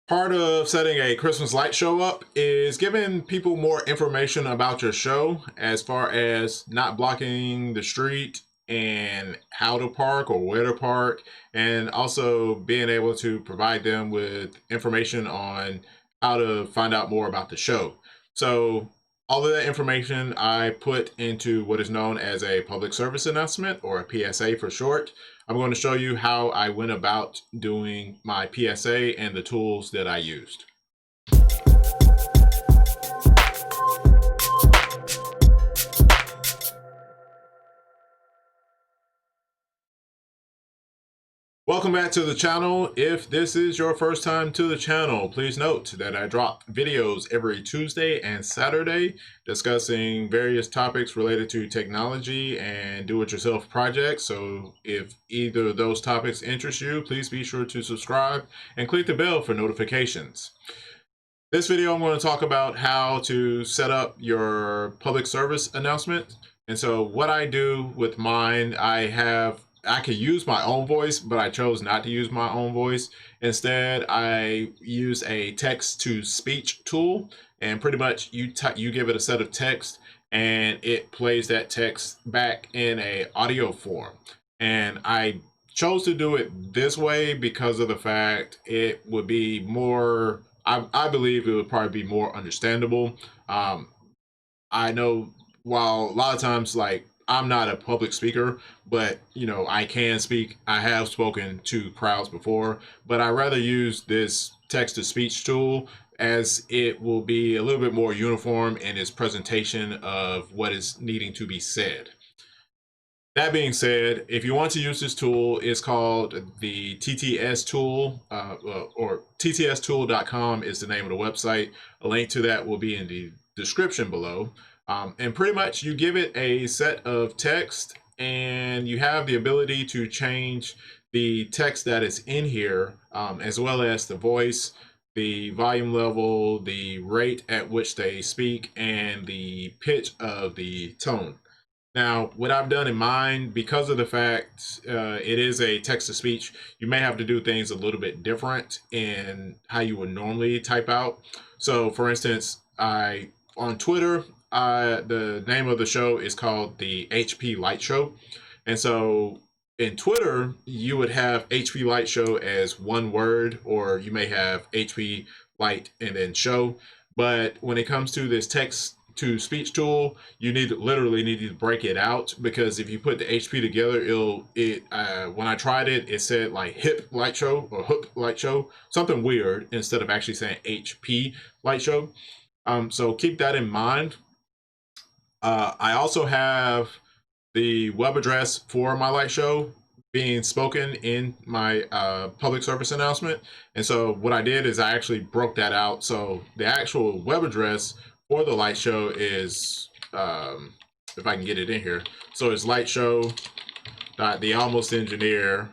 Part of setting a Christmas light show up is giving people more information about your show, as far as not blocking the street and how to park or where to park, and also being able to provide them with information on how to find out more about the show. So, all of that information I put into what is known as a public service announcement, or a PSA for short. I'm going to show you how I went about doing my PSA and the tools that I used. Welcome back to the channel. If this is your first time to the channel, please note that I drop videos every Tuesday and Saturday discussing various topics related to technology and do-it-yourself projects. So if either of those topics interest you, please be sure to subscribe and click the bell for notifications. This video, I'm going to talk about how to set up your public service announcement. And so what I do with mine, I could use my own voice, but I chose not to use my own voice. Instead, I use a text to speech tool, and pretty much you give it a set of text and it plays that text back in a audio form. And I chose to do it this way because of the fact it would be more, I believe it would probably be more understandable. Um, I know while a lot of times, like, I'm not a public speaker, but I can speak. I have spoken to crowds before, but I rather use this text to speech tool, as it will be a little bit more uniform in its presentation of what is needing to be said. That being said, if you want to use this tool, it's called the TTS tool, or ttstool.com is the name of the website. A link to that will be in the description below. And pretty much you give it a set of text, and you have the ability to change the text that is in here, as well as the voice, the volume level, the rate at which they speak, and the pitch of the tone. Now, what I've done in mine, because of the fact it is a text to speech, you may have to do things a little bit different in how you would normally type out. So, for instance, on Twitter, the name of the show is called the HP Light Show. And so in Twitter, you would have HP Light Show as one word, or you may have HP Light and then show. But when it comes to this text to speech tool, you literally need to break it out, because if you put the HP together, when I tried it, it said like hip light show or hook light show, something weird, instead of actually saying HP light show. So keep that in mind. I also have the web address for my light show being spoken in my public service announcement. And so what I did is I actually broke that out. So the actual web address for the light show is, if I can get it in here, so it's lightshow.thealmostengineer.com.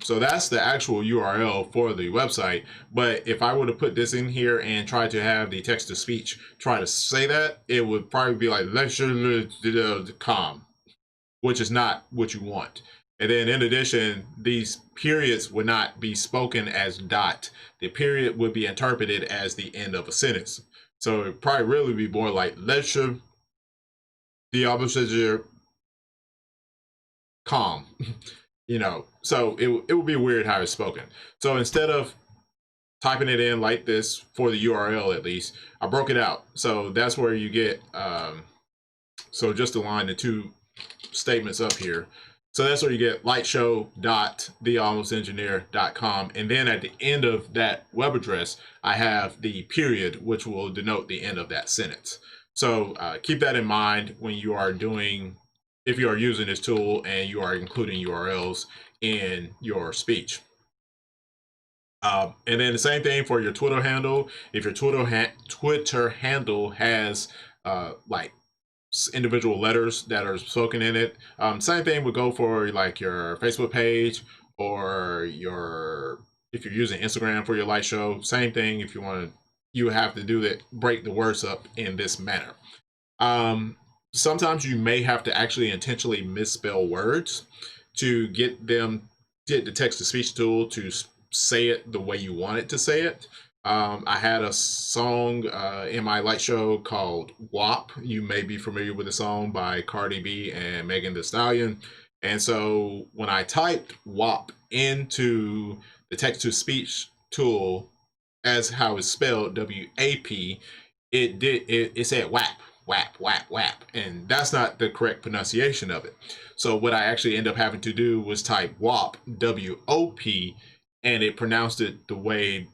So that's the actual URL for the website. But if I were to put this in here and try to have the text to speech try to say that, it would probably be like lightshow.com, which is not what you want. And then in addition, these periods would not be spoken as dot. The period would be interpreted as the end of a sentence. So it probably really be more like lecture the opposite calm. So it would be weird how it's spoken. So instead of typing it in like this for the URL, at least, I broke it out. So that's where you get, so just align the two statements up here. So that's where you get lightshow.thealmostengineer.com. And then at the end of that web address, I have the period, which will denote the end of that sentence. So keep that in mind when you are if you are using this tool and you are including URLs in your speech. And then the same thing for your Twitter handle. If your Twitter handle has like individual letters that are spoken in it, same thing would go for like your Facebook page, or if you're using Instagram for your light show. Same thing. If you want to, you have to do that, break the words up in this manner. Sometimes you may have to actually intentionally misspell words to get them did the text to speech tool to say it the way you want it to say it. I had a song in my light show called WAP. You may be familiar with the song by Cardi B and Megan Thee Stallion. And so when I typed WAP into the text to speech tool as how it's spelled, WAP, it said WAP, WAP, WAP, WAP, and that's not the correct pronunciation of it. So what I actually ended up having to do was type WAP, WOP, and it pronounced it the way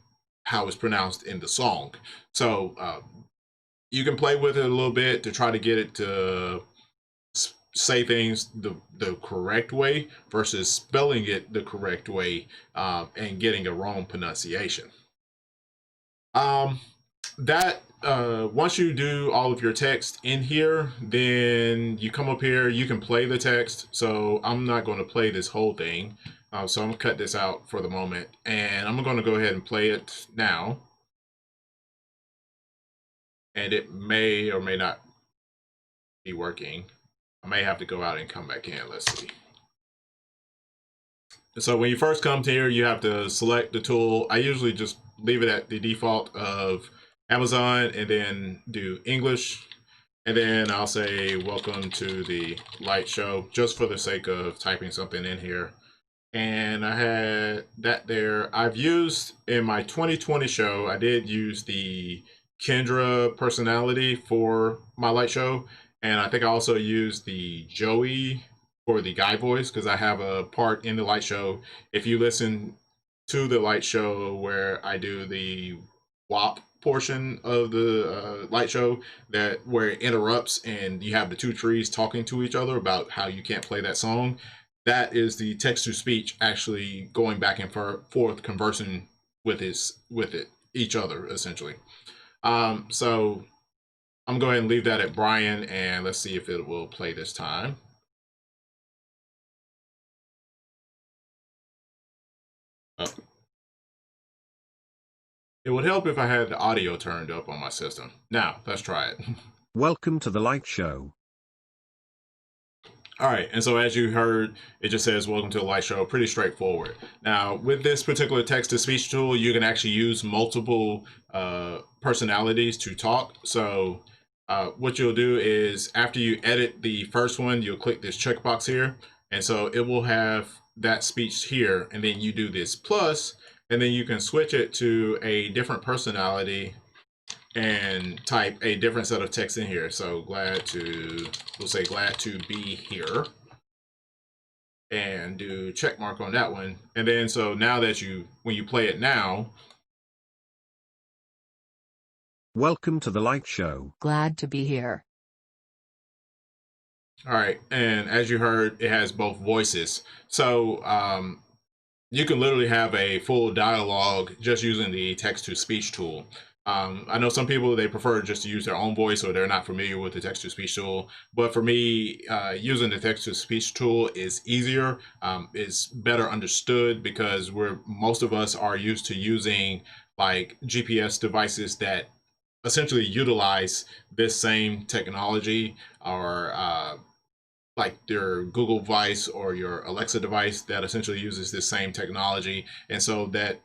how it's pronounced in the song. So you can play with it a little bit to try to get it to say things the correct way versus spelling it the correct way and getting a wrong pronunciation. That once you do all of your text in here, then you come up here, you can play the text. So I'm not going to play this whole thing. So I'm gonna cut this out for the moment, and I'm going to go ahead and play it now. And it may or may not be working. I may have to go out and come back in. Let's see. So when you first come to here, you have to select the tool. I usually just leave it at the default of Amazon and then do English. And then I'll say, welcome to the light show, just for the sake of typing something in here. And I had that there. I've used in my 2020 show, I did use the Kendra personality for my light show. And I think I also used the Joey for the guy voice, because I have a part in the light show. If you listen to the light show where I do the WAP portion of the light show, that where it interrupts and you have the two trees talking to each other about how you can't play that song, that is the text to speech actually going back and forth, conversing with each other essentially. So I'm going to go ahead and leave that at Brian, and let's see if it will play this time. Oh. It would help if I had the audio turned up on my system. Now, let's try it. Welcome to the light show. All right, and so as you heard, it just says, welcome to the light show. Pretty straightforward. Now, with this particular text-to-speech tool, you can actually use multiple personalities to talk. So what you'll do is, after you edit the first one, you'll click this checkbox here. And so it will have that speech here, and then you do this plus, and then you can switch it to a different personality and type a different set of text in here. So we'll say glad to be here, and do check mark on that one. And then so now that when you play it now. Welcome to the light show. Glad to be here. All right, and as you heard, it has both voices. So you can literally have a full dialogue just using the text-to-speech tool. I know some people, they prefer just to use their own voice, or they're not familiar with the text-to-speech tool. But for me, using the text-to-speech tool is easier. It's better understood because most of us are used to using like GPS devices that essentially utilize this same technology, or like your Google device or your Alexa device that essentially uses this same technology. And so that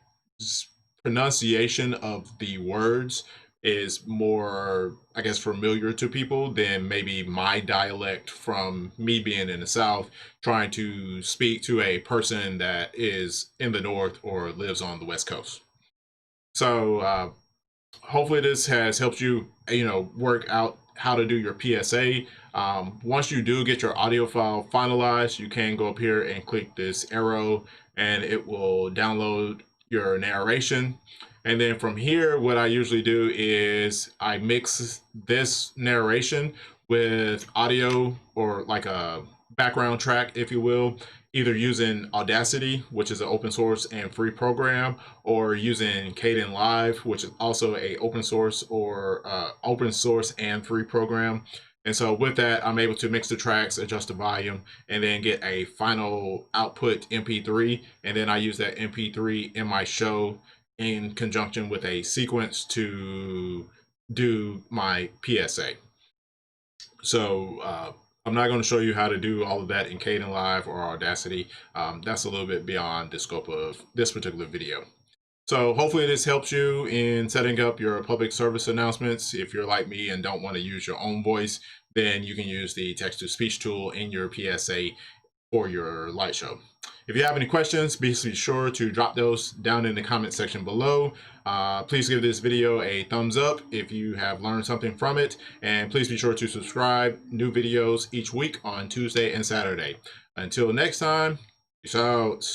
pronunciation of the words is more, I guess, familiar to people than maybe my dialect from me being in the South, trying to speak to a person that is in the North or lives on the West Coast. So hopefully this has helped you, work out how to do your PSA. Once you do get your audio file finalized, you can go up here and click this arrow, and it will download your narration. And then from here, what I usually do is I mix this narration with audio, or like a background track, if you will, either using Audacity, which is an open source and free program, or using Kdenlive, which is also a open source and free program. And so with that, I'm able to mix the tracks, adjust the volume, and then get a final output MP3. And then I use that MP3 in my show in conjunction with a sequence to do my PSA. So I'm not going to show you how to do all of that in Kdenlive or Audacity. That's a little bit beyond the scope of this particular video. So hopefully this helps you in setting up your public service announcements. If you're like me and don't want to use your own voice, then you can use the text-to-speech tool in your PSA for your light show. If you have any questions, be sure to drop those down in the comment section below. Please give this video a thumbs up if you have learned something from it, and please be sure to subscribe. New videos each week on Tuesday and Saturday. Until next time, peace out.